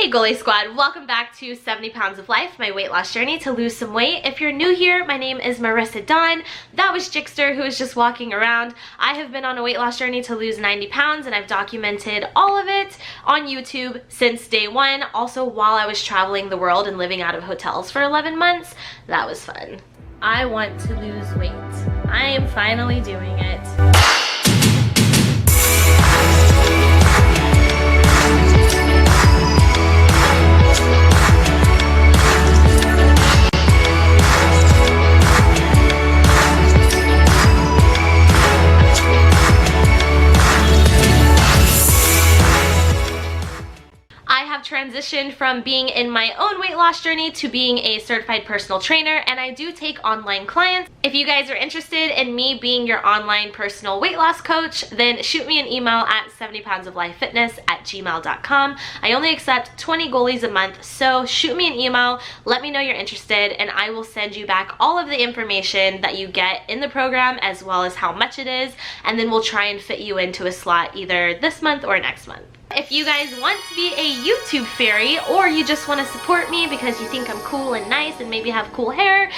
Hey Goalie Squad, welcome back to 70 Pounds of Life, my weight loss journey to lose some weight. If you're new here, my name is Marissa Dawn. That was Jixter, who was just walking around. I have been on a weight loss journey to lose 90 pounds and I've documented all of it on YouTube since day one. Also, while I was traveling the world and living out of hotels for 11 months, that was fun. I want to lose weight. I am finally doing it. Transitioned from being in my own weight loss journey to being a certified personal trainer, and I do take online clients. If you guys are interested in me being your online personal weight loss coach, then shoot me an email at 70poundsoflifefitness@gmail.com. I only accept 20 goalies a month, so shoot me an email, let me know you're interested, and I will send you back all of the information that you get in the program as well as how much it is, and then we'll try and fit you into a slot either this month or next month. If you guys want to be a YouTube fairy, or you just want to support me because you think I'm cool and nice and maybe have cool hair,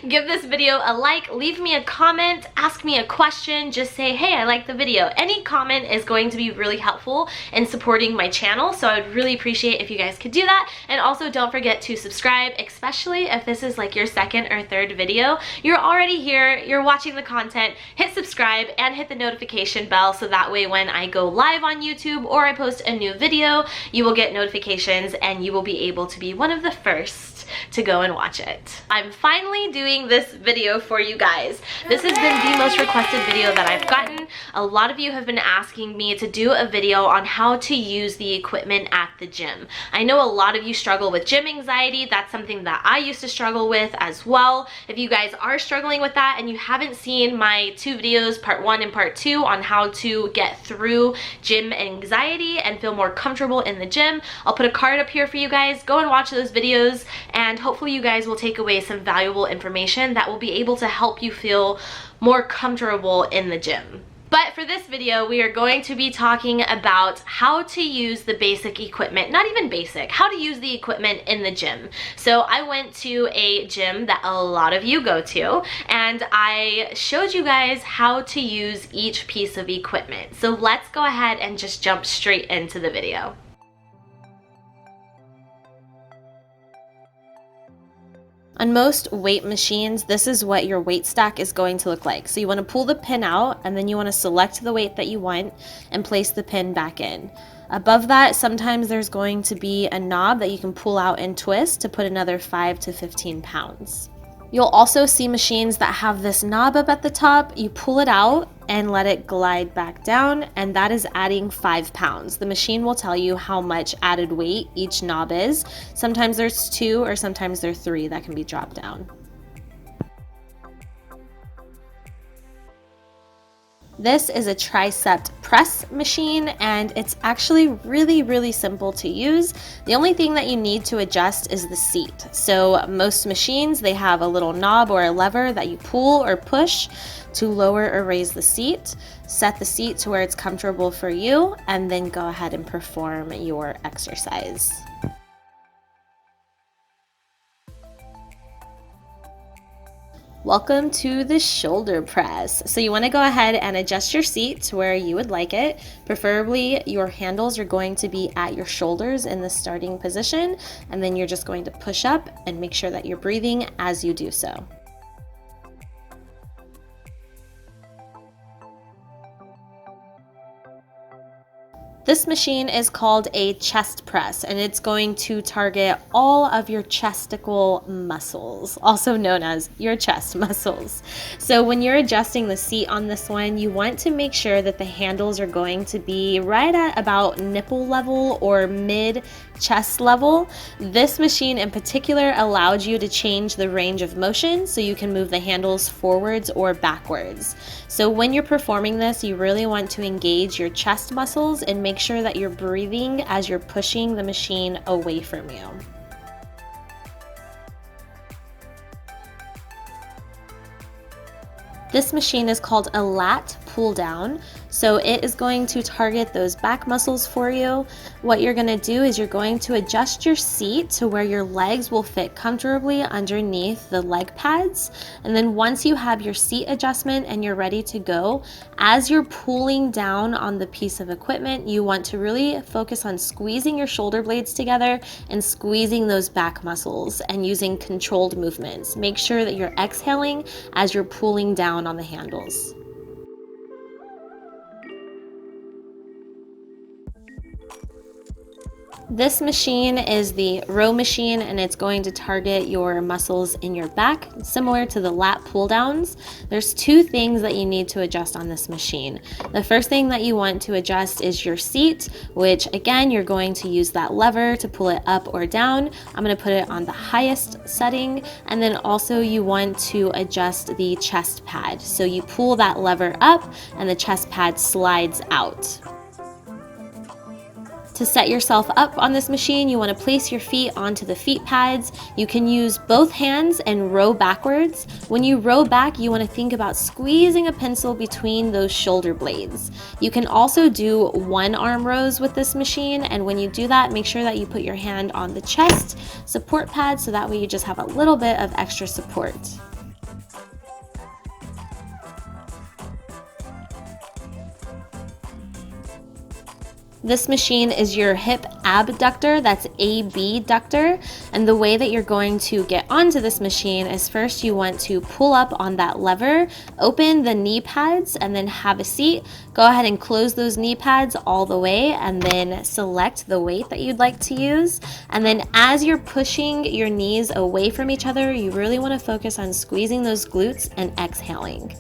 give this video a like, leave me a comment, ask me a question, just say, hey, I like the video. Any comment is going to be really helpful in supporting my channel, so I would really appreciate if you guys could do that. And also don't forget to subscribe, especially if this is like your second or third video. You're already here, you're watching the content, hit subscribe and hit the notification bell so that way when I go live on YouTube or I post a new video, you will get notifications and you will be able to be one of the first to go and watch it. I'm finally doing this video for you guys. This has been the most requested video that I've gotten. A lot of you have been asking me to do a video on how to use the equipment at the gym. I know a lot of you struggle with gym anxiety. That's something that I used to struggle with as well. If you guys are struggling with that and you haven't seen my two videos, part 1 and part 2, on how to get through gym anxiety and feel more comfortable in the gym, I'll put a card up here for you guys. Go and watch those videos, and hopefully you guys will take away some valuable information that will be able to help you feel more comfortable in the gym. But for this video, we are going to be talking about how to use the basic equipment, not even basic, how to use the equipment in the gym. So I went to a gym that a lot of you go to, and I showed you guys how to use each piece of equipment. So let's go ahead and just jump straight into the video. On most weight machines, this is what your weight stack is going to look like. So you want to pull the pin out, and then you want to select the weight that you want and place the pin back in. Above that, sometimes there's going to be a knob that you can pull out and twist to put another 5 to 15 pounds. You'll also see machines that have this knob up at the top. You pull it out and let it glide back down, and that is adding 5 pounds. The machine will tell you how much added weight each knob is. Sometimes there's 2 or sometimes there's 3 that can be dropped down. This is a tricep press machine, and it's actually really simple to use. The only thing that you need to adjust is the seat. So most machines, they have a little knob or a lever that you pull or push to lower or raise the seat. Set the seat to where it's comfortable for you, and then go ahead and perform your exercise. Welcome to the shoulder press. So you want to go ahead and adjust your seat to where you would like it. Preferably your handles are going to be at your shoulders in the starting position, and then you're just going to push up and make sure that you're breathing as you do so. This machine is called a chest press, and it's going to target all of your chesticle muscles, also known as your chest muscles. So when you're adjusting the seat on this one, you want to make sure that the handles are going to be right at about nipple level or mid chest level. This machine in particular allows you to change the range of motion, so you can move the handles forwards or backwards. So when you're performing this, you really want to engage your chest muscles and make sure that you're breathing as you're pushing the machine away from you. This machine is called a Lat Pulldown. So it is going to target those back muscles for you. What you're going to do is you're going to adjust your seat to where your legs will fit comfortably underneath the leg pads. And then once you have your seat adjustment and you're ready to go, as you're pulling down on the piece of equipment, you want to really focus on squeezing your shoulder blades together and squeezing those back muscles and using controlled movements. Make sure that you're exhaling as you're pulling down on the handles. This machine is the row machine, and it's going to target your muscles in your back, similar to the lat pull downs. There's two things that you need to adjust on this machine. The first thing that you want to adjust is your seat, which again, you're going to use that lever to pull it up or down. I'm going to put it on the highest setting, and then also you want to adjust the chest pad. So you pull that lever up and the chest pad slides out. To set yourself up on this machine, you want to place your feet onto the feet pads. You can use both hands and row backwards. When you row back, you want to think about squeezing a pencil between those shoulder blades. You can also do one arm rows with this machine, and when you do that, make sure that you put your hand on the chest support pad so that way you just have a little bit of extra support. This machine is your hip abductor, that's abductor, and the way that you're going to get onto this machine is first you want to pull up on that lever, open the knee pads, and then have a seat. Go ahead and close those knee pads all the way and then select the weight that you'd like to use. And then as you're pushing your knees away from each other, you really want to focus on squeezing those glutes and exhaling.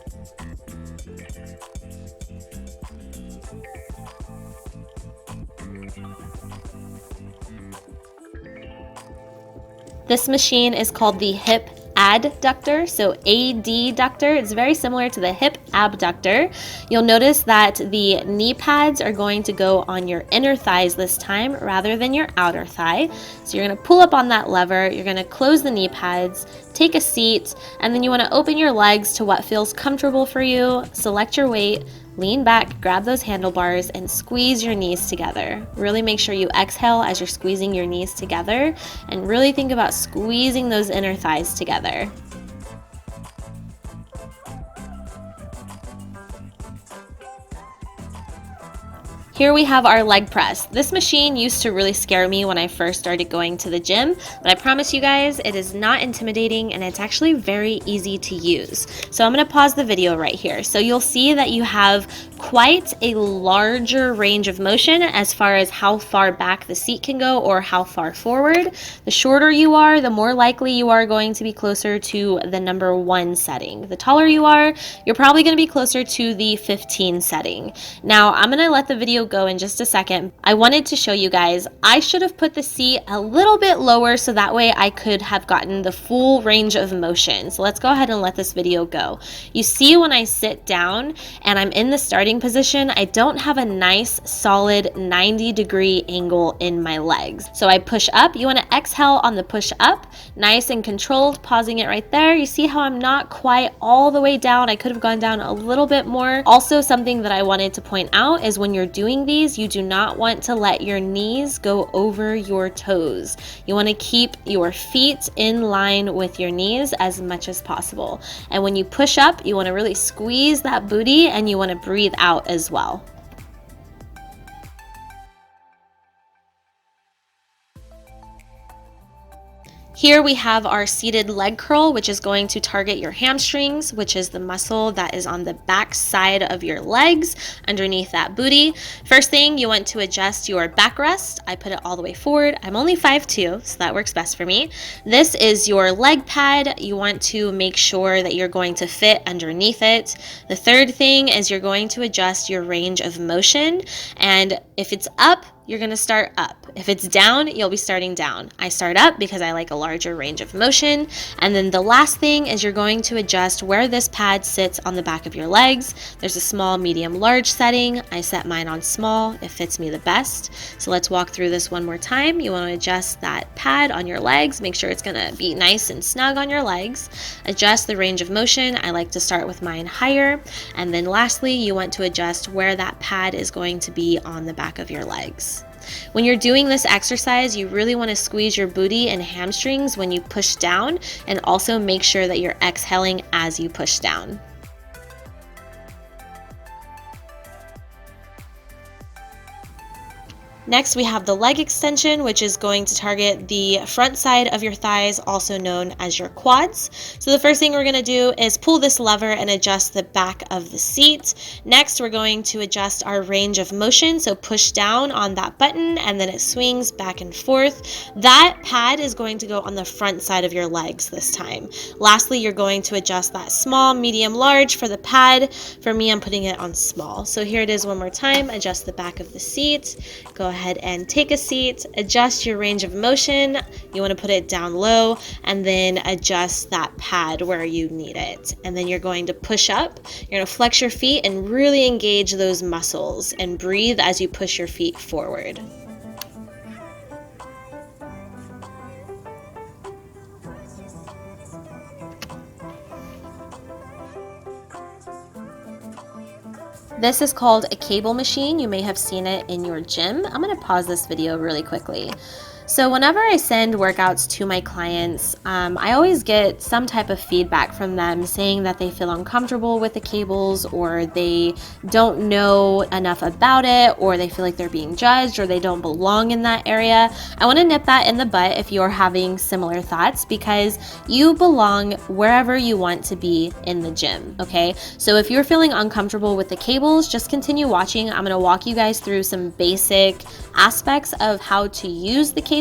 This machine is called the hip adductor, so adductor. It's very similar to the hip abductor. You'll notice that the knee pads are going to go on your inner thighs this time rather than your outer thigh. So you're going to pull up on that lever, you're going to close the knee pads, take a seat, and then you want to open your legs to what feels comfortable for you. Select your weight, lean back, grab those handlebars, and squeeze your knees together. Really make sure you exhale as you're squeezing your knees together, and really think about squeezing those inner thighs together. Here we have our leg press. This machine used to really scare me when I first started going to the gym, but I promise you guys it is not intimidating and it's actually very easy to use. So I'm going to pause the video right here. So you'll see that you have quite a larger range of motion as far as how far back the seat can go or how far forward. The shorter you are, the more likely you are going to be closer to the number 1 setting. The taller you are, you're probably going to be closer to the 15 setting. Now I'm going to let the video go in just a second. I wanted to show you guys, I should have put the seat a little bit lower so that way I could have gotten the full range of motion. So let's go ahead and let this video go. You see when I sit down and I'm in the starting position, I don't have a nice solid 90-degree angle in my legs. So I push up. You want to exhale on the push up, nice and controlled, pausing it right there. You see how I'm not quite all the way down. I could have gone down a little bit more. Also, something that I wanted to point out is when you're doing these, you do not want to let your knees go over your toes. You want to keep your feet in line with your knees as much as possible. And when you push up, you want to really squeeze that booty and you want to breathe out as well. Here we have our seated leg curl, which is going to target your hamstrings, which is the muscle that is on the back side of your legs underneath that booty. First thing, you want to adjust your backrest. I put it all the way forward. I'm only 5'2", so that works best for me. This is your leg pad. You want to make sure that you're going to fit underneath it. The third thing is you're going to adjust your range of motion, and if it's up, you're going to start up. If it's down, you'll be starting down. I start up because I like a larger range of motion. And then the last thing is you're going to adjust where this pad sits on the back of your legs. There's a small, medium, large setting. I set mine on small. It fits me the best. So let's walk through this one more time. You want to adjust that pad on your legs. Make sure it's going to be nice and snug on your legs. Adjust the range of motion. I like to start with mine higher. And then lastly, you want to adjust where that pad is going to be on the back of your legs. When you're doing this exercise, you really want to squeeze your booty and hamstrings when you push down, and also make sure that you're exhaling as you push down. Next, we have the leg extension, which is going to target the front side of your thighs, also known as your quads. So the first thing we're going to do is pull this lever and adjust the back of the seat. Next, we're going to adjust our range of motion. So push down on that button and then it swings back and forth. That pad is going to go on the front side of your legs this time. Lastly, you're going to adjust that small, medium, large for the pad. For me, I'm putting it on small. So here it is one more time. Adjust the back of the seat. Go ahead and take a seat, adjust your range of motion. You want to put it down low and then adjust that pad where you need it. And then you're going to push up. You're going to flex your feet and really engage those muscles and breathe as you push your feet forward. This is called a cable machine. You may have seen it in your gym. I'm going to pause this video really quickly. So whenever I send workouts to my clients, I always get some type of feedback from them saying that they feel uncomfortable with the cables, or they don't know enough about it, or they feel like they're being judged, or they don't belong in that area. I want to nip that in the butt if you're having similar thoughts, because you belong wherever you want to be in the gym, okay? So if you're feeling uncomfortable with the cables, just continue watching. I'm going to walk you guys through some basic aspects of how to use the cables,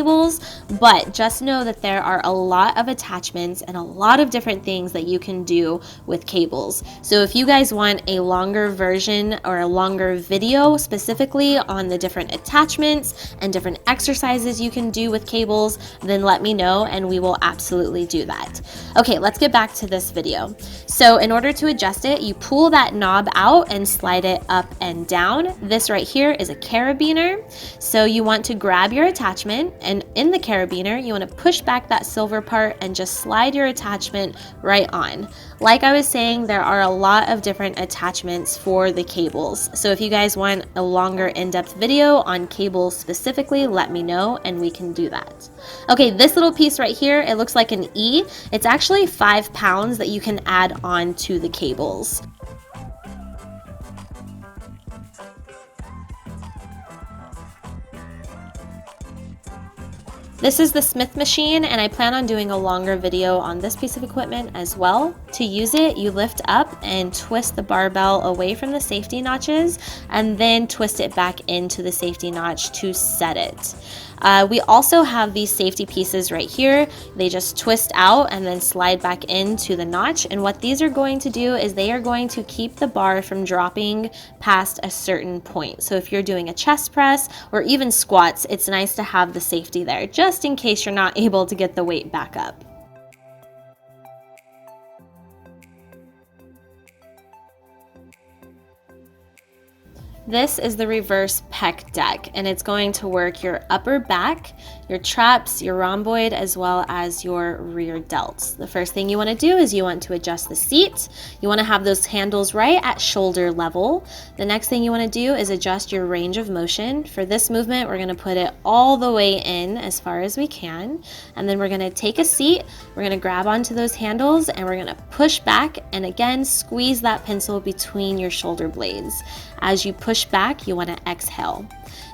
but just know that there are a lot of attachments and a lot of different things that you can do with cables. So if you guys want a longer version or a longer video specifically on the different attachments and different exercises you can do with cables, then let me know and we will absolutely do that. Okay, let's get back to this video. So in order to adjust it, you pull that knob out and slide it up and down. This right here is a carabiner. So you want to grab your attachment, and in the carabiner, you want to push back that silver part and just slide your attachment right on. Like I was saying, there are a lot of different attachments for the cables. So if you guys want a longer in-depth video on cables specifically, let me know and we can do that. Okay, this little piece right here, it looks like an E. It's actually 5 pounds that you can add on to the cables. This is the Smith machine, and I plan on doing a longer video on this piece of equipment as well. To use it, you lift up and twist the barbell away from the safety notches and then twist it back into the safety notch to set it. We also have these safety pieces right here. They just twist out and then slide back into the notch. And what these are going to do is they are going to keep the bar from dropping past a certain point. So if you're doing a chest press or even squats, it's nice to have the safety there just in case you're not able to get the weight back up. This is the reverse Peck Deck, and it's going to work your upper back, your traps, your rhomboid, as well as your rear delts. The first thing you want to do is you want to adjust the seat. You want to have those handles right at shoulder level. The next thing you want to do is adjust your range of motion. For this movement, we're going to put it all the way in as far as we can, and then we're going to take a seat. We're going to grab onto those handles, and we're going to push back, and again, squeeze that pencil between your shoulder blades. As you push back, you want to exhale.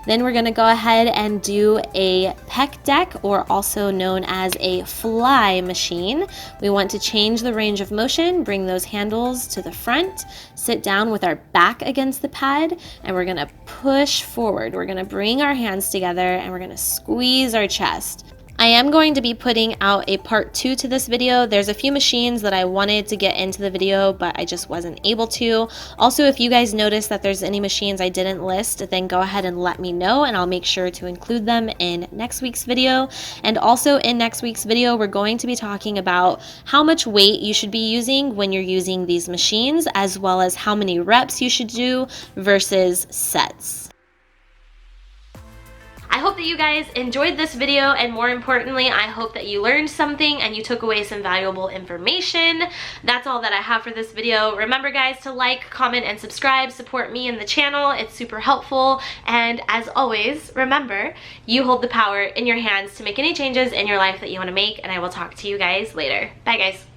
Then we're going to go ahead and do a Pec Deck, or also known as a fly machine. We want to change the range of motion, bring those handles to the front, sit down with our back against the pad, and we're going to push forward. We're going to bring our hands together and we're going to squeeze our chest. I am going to be putting out a part 2 to this video. There's a few machines that I wanted to get into the video, but I just wasn't able to. Also, if you guys notice that there's any machines I didn't list, then go ahead and let me know, and I'll make sure to include them in next week's video. And also in next week's video, we're going to be talking about how much weight you should be using when you're using these machines, as well as how many reps you should do versus sets. I hope that you guys enjoyed this video, and more importantly, I hope that you learned something and you took away some valuable information. That's all that I have for this video. Remember guys to like, comment, and subscribe. Support me and the channel. It's super helpful. And as always, remember, you hold the power in your hands to make any changes in your life that you want to make, and I will talk to you guys later. Bye guys.